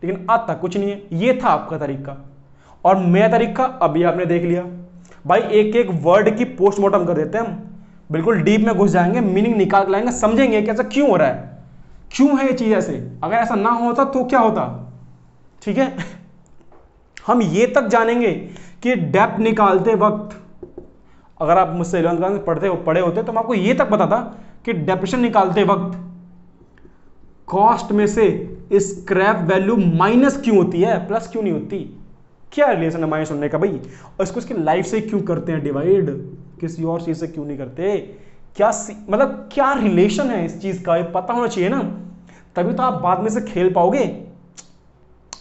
Speaker 1: लेकिन आता कुछ नहीं है। ये था आपका तरीका, और मेरा तरीका अभी आपने देख लिया। भाई एक एक वर्ड की पोस्टमार्टम कर देते हैं हम, बिल्कुल डीप में घुस जाएंगे, मीनिंग निकाल लाएंगे, समझेंगे कि ऐसा क्यों हो रहा है, क्यों है ये चीज ऐसे, अगर ऐसा ना होता तो क्या होता, ठीक है। हम ये तक जानेंगे कि डेप्थ निकालते वक्त, अगर आप मुझसे 11th क्लास में पढ़े होते तो मैं आपको ये तक बताता कि डेप्रिसिएशन निकालते वक्त कॉस्ट में से स्क्रैप वैल्यू माइनस क्यों होती है, प्लस क्यों नहीं होती, क्या रिलेशन है माइनस होने का भाई, और इसको इसकी लाइफ से क्यों करते हैं डिवाइड, किसी और चीज से क्यों नहीं करते, क्या मतलब क्या रिलेशन है इस चीज का, ये पता होना चाहिए ना, तभी तो आप बाद में से खेल पाओगे।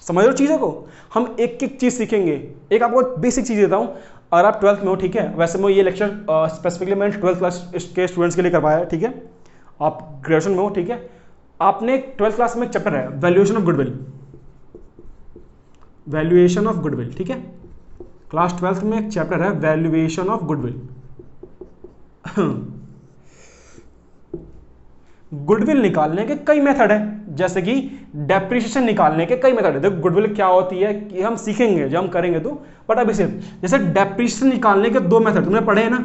Speaker 1: समझ रहे हो चीजों को? हम एक एक चीज सीखेंगे। एक आपको बेसिक चीज देता हूं, अगर आप 12th में हो, ठीक है, वैसे मैं ये लेक्चर स्पेसिफिकली मैंने 12th क्लास के स्टूडेंट्स के लिए करवाया है, ठीक है, आप ग्रेजुएशन में हो, ठीक है, आपने 12th क्लास में एक चैप्टर है valuation of goodwill, valuation of goodwill, ठीक है, क्लास 12th में एक चैप्टर है वैल्यूएशन ऑफ गुडविल। गुडविल निकालने के कई मेथड है, जैसे कि डेप्रिसिएशन निकालने के कई मेथड है। देखो गुडविल क्या होती है कि हम सीखेंगे जब हम करेंगे तो, बट अभी सिर्फ जैसे डेप्रिसिएशन निकालने के 2 मेथड तुमने पढ़े हैं ना,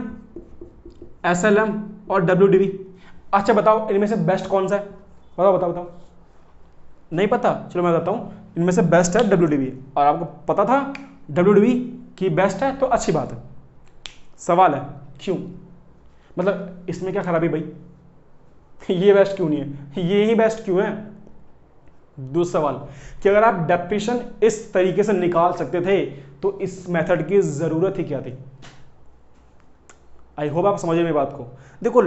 Speaker 1: SLM और WDV। अच्छा बताओ इनमें से बेस्ट कौन सा है, बताओ बताओ बताओ। नहीं पता? चलो मैं बताता हूँ, इनमें से बेस्ट है WDV, और आपको पता था WDV की बेस्ट है तो अच्छी बात है। सवाल है क्यों, मतलब इसमें क्या खराबी भाई, ये बेस्ट क्यों नहीं है, ये ही बेस्ट क्यों है। दूसरा सवाल कि अगर आप डेप्रिसिएशन इस तरीके से निकाल सकते थे तो इस मेथड की जरूरत ही क्या थी। आई होप आप समझे मेरी बात को। देखो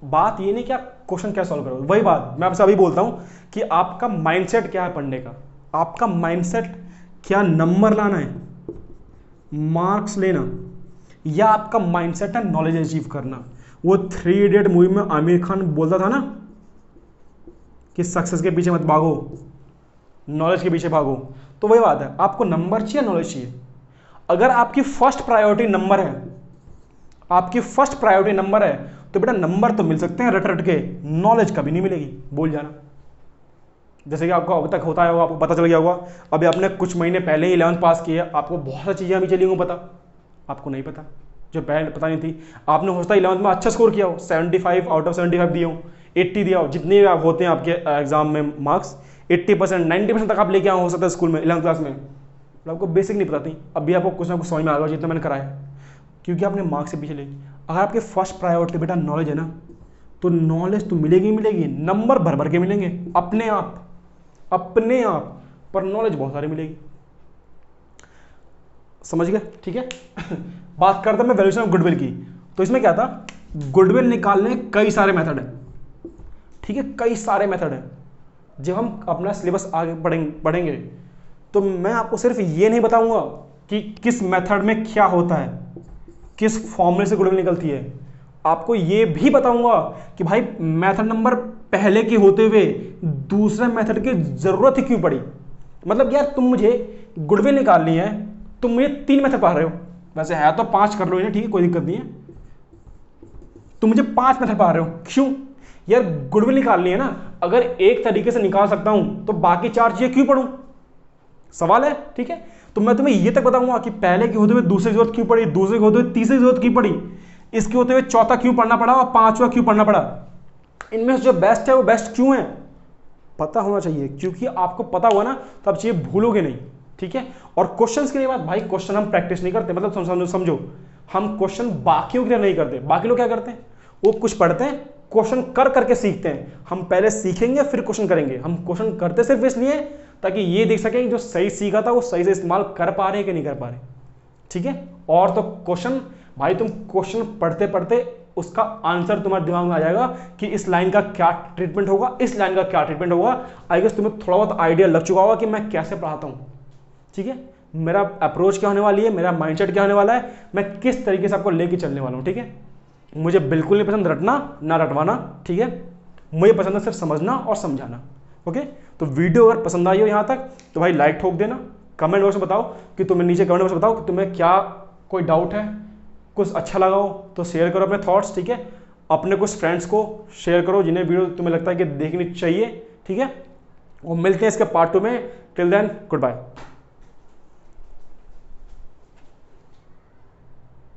Speaker 1: बात ये नहीं कि आप क्वेश्चन क्या सॉल्व करोगे, वही बात मैं आपसे अभी बोलता हूं कि आपका माइंडसेट क्या है पढ़ने का, आपका माइंडसेट क्या, नंबर लाना है, मार्क्स लेना, या आपका माइंडसेट है नॉलेज अचीव करना। वो 3 इडियट मूवी में आमिर खान बोलता था ना कि सक्सेस के पीछे मत भागो, नॉलेज के पीछे भागो। तो वही बात है, आपको नंबर चाहिए, नॉलेज चाहिए। अगर आपकी फर्स्ट प्रायोरिटी नंबर है, आपकी फर्स्ट प्रायोरिटी नंबर है, तो बेटा नंबर तो मिल सकते हैं रट रट के, नॉलेज कभी नहीं मिलेगी, बोल जाना। जैसे कि आपको अब तक होता होगा, आपको पता चल गया होगा, अभी आपने कुछ महीने पहले ही 11th पास किया, आपको बहुत सारी चीजें अभी चली होंगी पता, आपको नहीं पता, जो पहले पता नहीं थी। आपने हो सकता है 11th में अच्छा स्कोर किया हो, 75 आउट ऑफ 75 दिए हो, 80 दिया हो, जितने भी आप होते हैं आपके एग्जाम में मार्क्स, 80% 90% तक आप लेके आओ हो सकता है स्कूल में 11th क्लास में, तो आपको बेसिक नहीं पता थी। अभी आपको कुछ ना कुछ समझ में आ गया जितना मैंने कराया, क्योंकि आपने मार्क्स से पीछे ले। अगर आपके फर्स्ट प्रायोरिटी बेटा नॉलेज है ना, तो नॉलेज तो मिलेगी मिलेगी, नंबर भर भर के मिलेंगे अपने आप पर नॉलेज बहुत सारी मिलेगी। समझ गए? ठीक है। बात करते हैं मैं वैल्यूएशन ऑफ गुडविल की, तो इसमें क्या था, गुडविल निकालने कई सारे मेथड है, ठीक है, कई सारे मेथड है। जब हम अपना सिलेबस आगे बढ़ेंगे तो मैं आपको सिर्फ ये नहीं बताऊंगा कि किस मेथड में क्या होता है, किस फॉर्मूले से गुडविल निकलती है, आपको ये भी बताऊंगा कि भाई मेथड नंबर पहले के होते हुए दूसरे मेथड की जरूरत ही क्यों पड़ी। मतलब यार तुम मुझे गुडविल निकालनी है, तुम मुझे 3 मेथड पढ़ा रहे हो, वैसे है तो 5 कर लो इन्हें, ठीक है, कोई दिक्कत नहीं है, तुम मुझे 5 मेथड पढ़ा रहे हो, क्यों यार, गुडविल निकालनी है ना, अगर एक तरीके से निकाल सकता हूं तो बाकी 4 चीजें क्यों पढ़ूं, सवाल है, ठीक है। तो मैं तुम्हें ये तक बताऊंगा कि पहले के होते हुए दूसरी जरूरत क्यों पड़ी, दूसरे के होते हुए तीसरी जरूरत क्यों पड़ी, इसके होते हुए चौथा क्यों पढ़ना पड़ा और पांचवा क्यों पढ़ना पड़ा। इनमें से जो बेस्ट है वो बेस्ट क्यों है, पता होना चाहिए, क्योंकि आपको पता हुआ ना तो आप चीजें भूलोगे नहीं, ठीक है। और क्वेश्चंस के लिए बात, भाई क्वेश्चन हम प्रैक्टिस नहीं करते, मतलब समझो हम क्वेश्चन बाकियों के लिए नहीं करते। बाकी लोग क्या करते हैं, वो कुछ पढ़ते हैं, क्वेश्चन कर करके सीखते हैं। हम पहले सीखेंगे फिर क्वेश्चन करेंगे। हम क्वेश्चन करते सिर्फ इसलिए ताकि ये देख सकें जो सही सीखा था वो सही से इस्तेमाल कर पा रहे हैं कि नहीं कर पा रहे, ठीक है। और तो क्वेश्चन, भाई तुम क्वेश्चन पढ़ते पढ़ते उसका आंसर तुम्हारे दिमाग में आ जाएगा कि इस लाइन का क्या ट्रीटमेंट होगा, इस लाइन का क्या ट्रीटमेंट होगा। आई गेस तुम्हें थोड़ा बहुत आइडिया लग चुका होगा कि मैं कैसे पढ़ाता हूँ, ठीक है। मेरा अप्रोच क्या होने वाली है, मेरा माइंडसेट क्या होने वाला है, मैं किस तरीके से आपको लेके चलने वाला हूँ, ठीक है। मुझे बिल्कुल नहीं पसंद रटना ना रटवाना, ठीक है। मुझे पसंद है सिर्फ समझना और समझाना, ओके। तो वीडियो अगर पसंद आई हो यहाँ तक तो भाई लाइक ठोक देना। कमेंट बॉक्स में बताओ कि तुम्हें, नीचे कमेंट बॉक्स में बताओ कि तुम्हें क्या कोई डाउट है, कुछ अच्छा लगा हो तो शेयर करो अपने थॉट्स, ठीक है। अपने कुछ फ्रेंड्स को शेयर करो जिन्हें वीडियो तुम्हें लगता है कि देखनी चाहिए, ठीक है। और मिलते हैं इसके पार्ट 2 में। Till then good bye.